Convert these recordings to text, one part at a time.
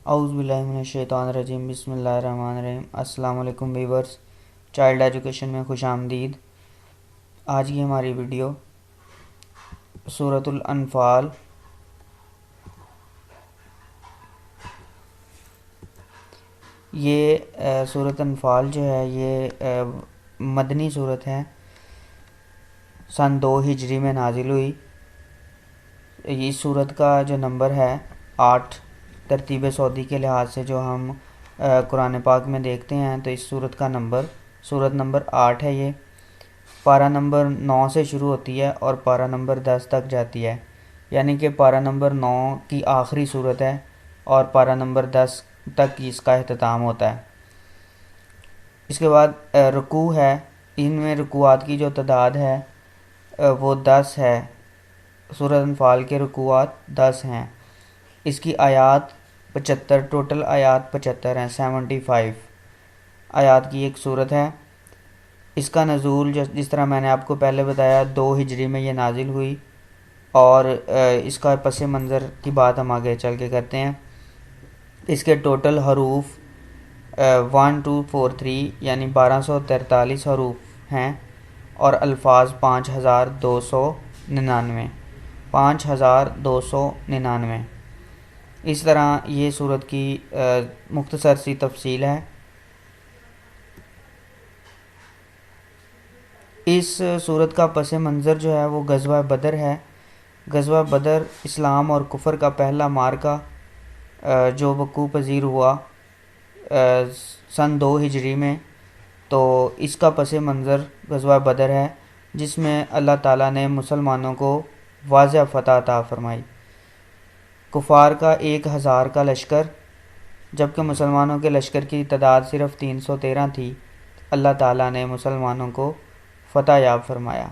اعوذ باللہ من الشیطان الرجیم بسم اللہ الرحمن الرحیم۔ السلام علیکم ویورز، چائلڈ ایجوکیشن میں خوش آمدید۔ آج کی ہماری ویڈیو سورۃ الانفال یہ سورۃ انفال جو ہے یہ مدنی صورت ہے، سن 2 ہجری میں نازل ہوئی۔ اس صورت کا جو نمبر ہے 8 ترتیب سعودی کے لحاظ سے جو ہم قرآن پاک میں دیکھتے ہیں تو اس صورت کا صورت نمبر 8 ہے۔ یہ پارہ نمبر 9 سے شروع ہوتی ہے اور پارہ نمبر 10 تک جاتی ہے، یعنی کہ پارہ نمبر 9 کی آخری صورت ہے اور پارہ نمبر 10 تک اس کا اختتام ہوتا ہے۔ اس کے بعد رکوع ہے، ان میں رکوعات کی جو تعداد ہے وہ 10 ہے۔ سورۃ انفال کے رکوعات 10 ہیں۔ اس کی آیات 75، ٹوٹل آیات 75 ہیں، 75 آیات کی ایک صورت ہے۔ اس کا نزول جس طرح میں نے آپ کو پہلے بتایا 2 ہجری میں یہ نازل ہوئی، اور اس کا پس منظر کی بات ہم آگے چل کے کرتے ہیں۔ اس کے ٹوٹل حروف 1243 یعنی 1243 حروف ہیں، اور الفاظ 5299 اس طرح یہ صورت کی مختصر سی تفصیل ہے۔ اس صورت کا پس منظر جو ہے وہ غزوہ بدر ہے۔ غزوہ بدر اسلام اور کفر کا پہلا معرکہ جو وقوع پذیر ہوا سن 2 ہجری میں، تو اس کا پس منظر غزوہ بدر ہے، جس میں اللہ تعالیٰ نے مسلمانوں کو واضح فتح عطا فرمائی۔ کفار کا 1000 کا لشکر، جبکہ مسلمانوں کے لشکر کی تعداد صرف 313 تھی، اللہ تعالیٰ نے مسلمانوں کو فتح یاب فرمایا۔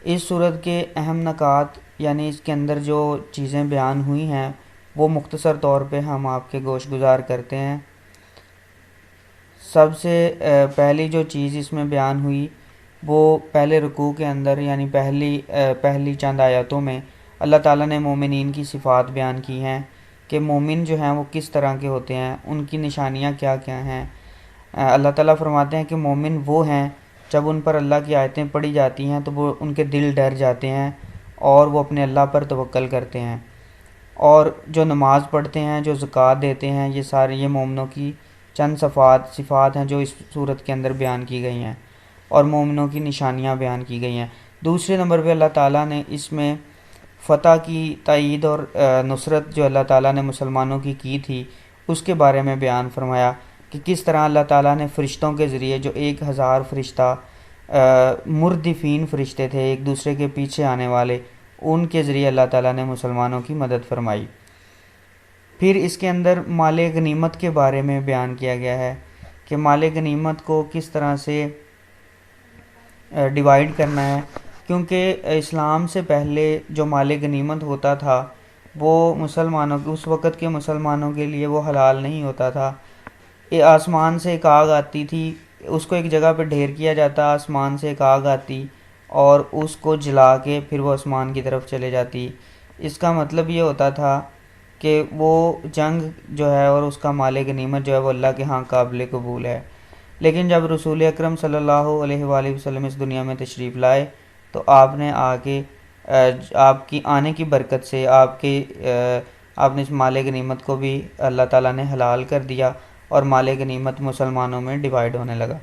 اس صورت کے اہم نکات یعنی اس کے اندر جو چیزیں بیان ہوئی ہیں وہ مختصر طور پہ ہم آپ کے گوش گزار کرتے ہیں۔ سب سے پہلی جو چیز اس میں بیان ہوئی وہ پہلے رکوع کے اندر، یعنی پہلی چند آیاتوں میں اللہ تعالیٰ نے مومنین کی صفات بیان کی ہیں کہ مومن جو ہیں وہ کس طرح کے ہوتے ہیں، ان کی نشانیاں کیا کیا ہیں۔ اللہ تعالیٰ فرماتے ہیں کہ مومن وہ ہیں جب ان پر اللہ کی آیتیں پڑھی جاتی ہیں تو وہ ان کے دل ڈر جاتے ہیں اور وہ اپنے اللہ پر توکل کرتے ہیں، اور جو نماز پڑھتے ہیں، جو زکوٰۃ دیتے ہیں، یہ مومنوں کی چند صفات ہیں جو اس صورت کے اندر بیان کی گئی ہیں، اور مومنوں کی نشانیاں بیان کی گئی ہیں۔ دوسرے نمبر پہ اللہ تعالیٰ نے اس میں فتح کی تائید اور نصرت جو اللہ تعالیٰ نے مسلمانوں کی تھی اس کے بارے میں بیان فرمایا کہ کس طرح اللہ تعالیٰ نے فرشتوں کے ذریعے جو 1000 فرشتہ مردفین فرشتے تھے، ایک دوسرے کے پیچھے آنے والے، ان کے ذریعے اللہ تعالیٰ نے مسلمانوں کی مدد فرمائی۔ پھر اس کے اندر مال غنیمت کے بارے میں بیان کیا گیا ہے کہ مال غنیمت کو کس طرح سے ڈیوائیڈ کرنا ہے، کیونکہ اسلام سے پہلے جو مال غنیمت ہوتا تھا وہ اس وقت کے مسلمانوں کے لیے وہ حلال نہیں ہوتا تھا۔ آسمان سے ایک آگ آتی تھی، اس کو ایک جگہ پہ ڈھیر کیا جاتا، آسمان سے ایک آگ آتی اور اس کو جلا کے پھر وہ آسمان کی طرف چلے جاتی۔ اس کا مطلب یہ ہوتا تھا کہ وہ جنگ جو ہے اور اس کا مال غنیمت جو ہے وہ اللہ کے ہاں قابل قبول ہے۔ لیکن جب رسول اکرم صلی اللہ علیہ وآلہ وسلم اس دنیا میں تشریف لائے تو آپ نے آپ کی آنے کی برکت سے آپ نے اس مال غنیمت کو بھی اللہ تعالیٰ نے حلال کر دیا اور مال غنیمت مسلمانوں میں ڈیوائیڈ ہونے لگا۔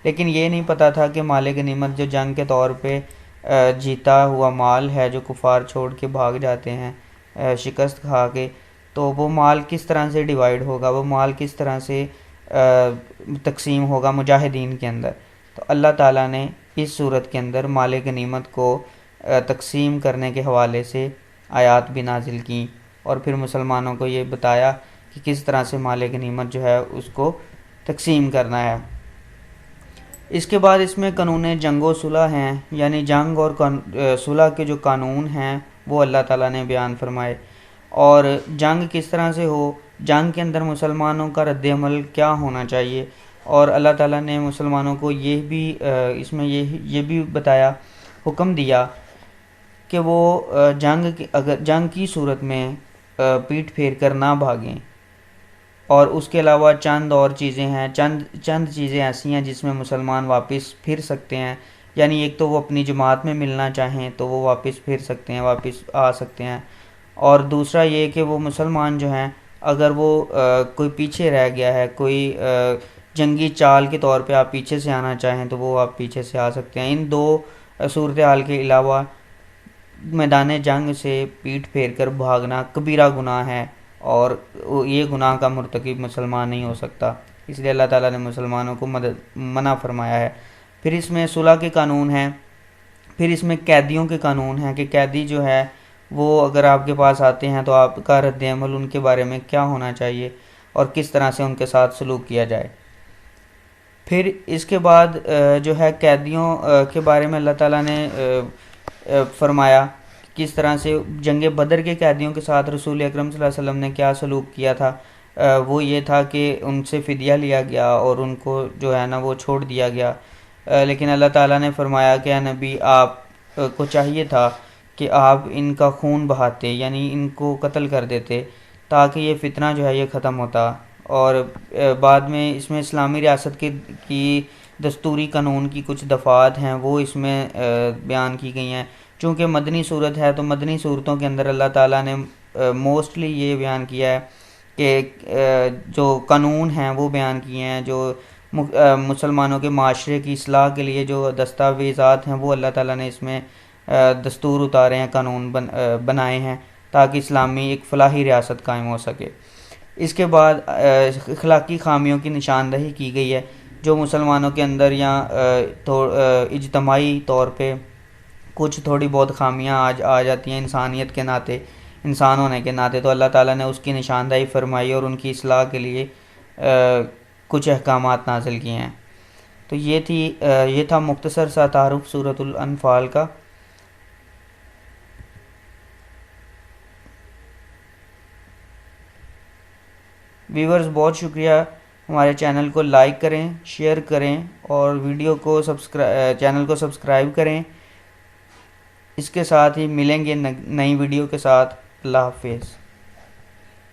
لیکن یہ نہیں پتہ تھا کہ مال غنیمت جو جنگ کے طور پہ جیتا ہوا مال ہے، جو کفار چھوڑ کے بھاگ جاتے ہیں شکست کھا کے، تو وہ مال کس طرح سے ڈیوائیڈ ہوگا، وہ مال کس طرح سے تقسیم ہوگا مجاہدین کے اندر۔ تو اللہ تعالیٰ نے اس صورت کے اندر مال غنیمت کو تقسیم کرنے کے حوالے سے آیات بھی نازل کیں، اور پھر مسلمانوں کو یہ بتایا کہ کس طرح سے مال غنیمت جو ہے اس کو تقسیم کرنا ہے۔ اس کے بعد اس میں قانون جنگ و صلح ہیں، یعنی جنگ اور صلح کے جو قانون ہیں وہ اللہ تعالیٰ نے بیان فرمائے، اور جنگ کس طرح سے ہو، جنگ کے اندر مسلمانوں کا رد عمل کیا ہونا چاہیے، اور اللہ تعالیٰ نے مسلمانوں کو یہ بھی اس میں یہ بھی بتایا، حکم دیا کہ وہ جنگ کی صورت میں پیٹھ پھیر کر نہ بھاگیں، اور اس کے علاوہ چند اور چیزیں ہیں، چند چیزیں ایسی ہیں جس میں مسلمان واپس پھر سکتے ہیں، یعنی ایک تو وہ اپنی جماعت میں ملنا چاہیں تو وہ واپس پھر سکتے ہیں، واپس آ سکتے ہیں، اور دوسرا یہ کہ وہ مسلمان جو ہیں اگر وہ کوئی پیچھے رہ گیا ہے، کوئی جنگی چال کے طور پہ آپ پیچھے سے آنا چاہیں تو وہ آپ پیچھے سے آ سکتے ہیں۔ ان دو صورتحال کے علاوہ میدان جنگ سے پیٹھ پھیر کر بھاگنا کبیرہ گناہ ہے، اور یہ گناہ کا مرتکب مسلمان نہیں ہو سکتا، اس لیے اللہ تعالیٰ نے مسلمانوں کو منع فرمایا ہے۔ پھر اس میں صلح کے قانون ہیں، پھر اس میں قیدیوں کے قانون ہیں کہ قیدی جو ہے وہ اگر آپ کے پاس آتے ہیں تو آپ کا رد عمل ان کے بارے میں کیا ہونا چاہیے اور کس طرح سے ان کے ساتھ سلوک کیا جائے۔ پھر اس کے بعد جو ہے قیدیوں کے بارے میں اللہ تعالیٰ نے فرمایا کس طرح سے جنگ بدر کے قیدیوں کے ساتھ رسول اکرم صلی اللہ علیہ وسلم نے کیا سلوک کیا تھا۔ وہ یہ تھا کہ ان سے فدیہ لیا گیا اور ان کو جو ہے نا وہ چھوڑ دیا گیا، لیکن اللہ تعالیٰ نے فرمایا کہ اے نبی آپ کو چاہیے تھا کہ آپ ان کا خون بہاتے، یعنی ان کو قتل کر دیتے تاکہ یہ فتنہ جو ہے یہ ختم ہوتا۔ اور بعد میں اس میں اسلامی ریاست کی دستوری قانون کی کچھ دفعات ہیں وہ اس میں بیان کی گئی ہیں۔ چونکہ مدنی صورت ہے تو مدنی صورتوں کے اندر اللہ تعالیٰ نے موسٹلی یہ بیان کیا ہے کہ جو قانون ہیں وہ بیان کیے ہیں، جو مسلمانوں کے معاشرے کی اصلاح کے لیے جو دستاویزات ہیں وہ اللہ تعالیٰ نے اس میں دستور اتارے ہیں، قانون بنائے ہیں تاکہ اسلامی ایک فلاحی ریاست قائم ہو سکے۔ اس کے بعد اخلاقی خامیوں کی نشاندہی کی گئی ہے جو مسلمانوں کے اندر یا اجتماعی طور پہ کچھ تھوڑی بہت خامیاں آ جاتی ہیں انسانیت کے ناطے، انسان ہونے کے ناطے، تو اللہ تعالیٰ نے اس کی نشاندہی فرمائی اور ان کی اصلاح کے لیے کچھ احکامات نازل کیے ہیں۔ تو یہ تھا مختصر سا تعارف سورۃ الانفال کا۔ ویورز بہت شکریہ، ہمارے چینل کو لائک کریں، شیئر کریں اور چینل کو سبسکرائب کریں۔ اس کے ساتھ ہی ملیں گے نئی ویڈیو کے ساتھ۔ اللہ حافظ۔